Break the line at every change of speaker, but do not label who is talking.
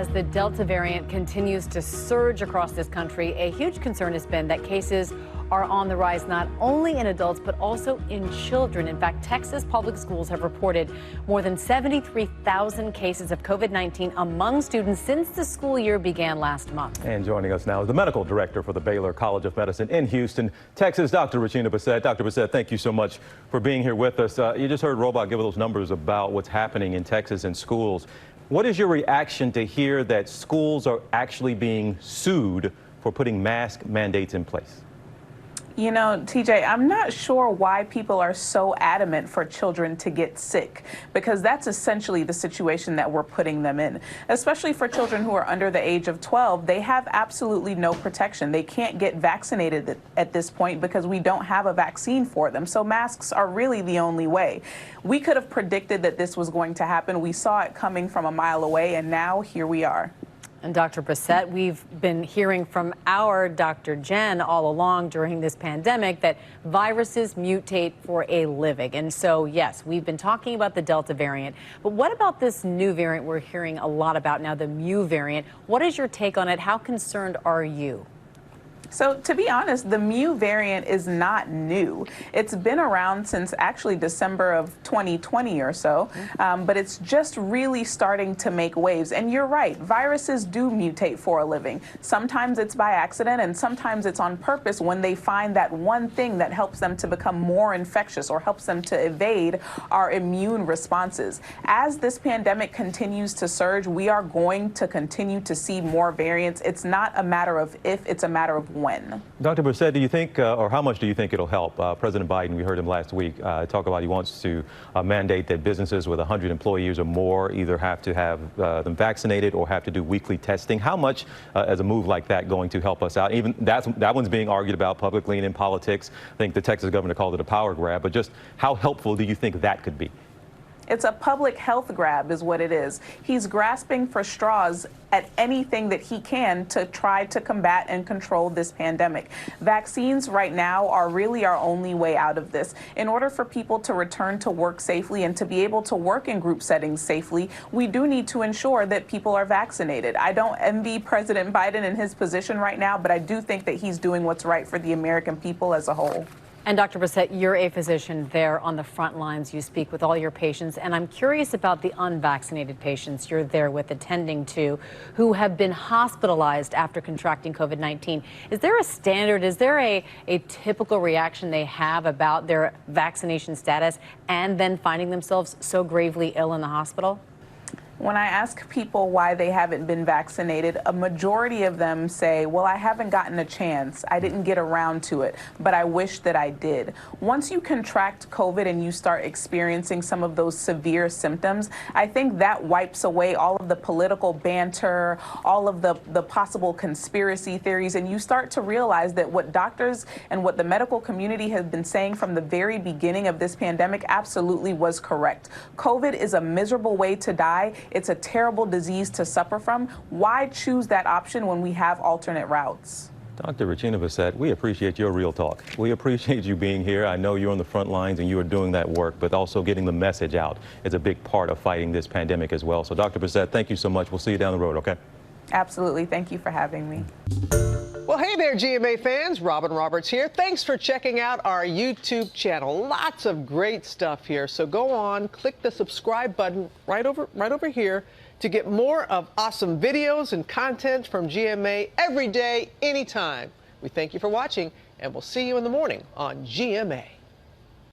As the Delta variant continues to surge across this country, a huge concern has been that cases are on the rise not only in adults but also in children. In fact, Texas public schools have reported more than 73,000 cases of COVID-19 among students since the school year began last month.
And joining us now is the medical director for the Baylor College of Medicine in Houston, Texas, Dr. Richina Bicette. Dr. Bicette, thank you so much for being here with us. You just heard Robot give those numbers about what's happening in Texas and schools. What is your reaction to hear that schools are actually being sued for putting mask mandates in place?
You know, TJ, I'm not sure why people are so adamant for children to get sick, because that's essentially the situation that we're putting them in. Especially for children who are under the age of 12, they have absolutely no protection. They can't get vaccinated at this point because we don't have a vaccine for them. So masks are really the only way. We could have predicted that this was going to happen. We saw it coming from a mile away, and now here we are.
And Dr. Bicette, we've been hearing from our Dr. Jen all along during this pandemic that viruses mutate for a living. And so, yes, we've been talking about the Delta variant. But what about this new variant we're hearing a lot about now, the Mu variant? What is your take on it? How concerned are you?
So to be honest, the Mu variant is not new. It's been around since actually December of 2020 or so, but it's just really starting to make waves. And you're right, viruses do mutate for a living. Sometimes it's by accident and sometimes it's on purpose when they find that one thing that helps them to become more infectious or helps them to evade our immune responses. As this pandemic continues to surge, we are going to continue to see more variants. It's not a matter of if, it's a matter of when.
Dr. Bicette, do you think, or how much do you think it'll help? President Biden, we heard him last week talk about he wants to mandate that businesses with 100 employees or more either have to have them vaccinated or have to do weekly testing. How much is a move like that going to help us out? Even that one's being argued about publicly and in politics. I think the Texas governor called it a power grab, but just how helpful do you think that could be?
It's a public health grab is what it is. He's grasping for straws at anything that he can to try to combat and control this pandemic. Vaccines right now are really our only way out of this. In order for people to return to work safely and to be able to work in group settings safely, we do need to ensure that people are vaccinated. I don't envy President Biden in his position right now, but I do think that he's doing what's right for the American people as a whole.
And Dr. Bicette, you're a physician there on the front lines. You speak with all your patients, and I'm curious about the unvaccinated patients you're there with attending to who have been hospitalized after contracting COVID-19. Is there a standard, is there a typical reaction they have about their vaccination status and then finding themselves so gravely ill in the hospital?
When I ask people why they haven't been vaccinated, a majority of them say, well, I haven't gotten a chance. I didn't get around to it, but I wish that I did. Once you contract COVID and you start experiencing some of those severe symptoms, I think that wipes away all of the political banter, all of the possible conspiracy theories, and you start to realize that what doctors and what the medical community has been saying from the very beginning of this pandemic absolutely was correct. COVID is a miserable way to die. It's a terrible disease to suffer from. Why choose that option when we have alternate routes?
Dr. Richina Bicette, we appreciate your real talk. We appreciate you being here. I know you're on the front lines and you are doing that work, but also getting the message out is a big part of fighting this pandemic as well. So, Dr. Bicette, thank you so much. We'll see you down the road, okay?
Absolutely. Thank you for having me.
Well, hey there, GMA fans. Robin Roberts here. Thanks for checking out our YouTube channel. Lots of great stuff here. So go on, click the subscribe button right over here to get more of awesome videos and content from GMA every day, anytime. We thank you for watching, and we'll see you in the morning on GMA.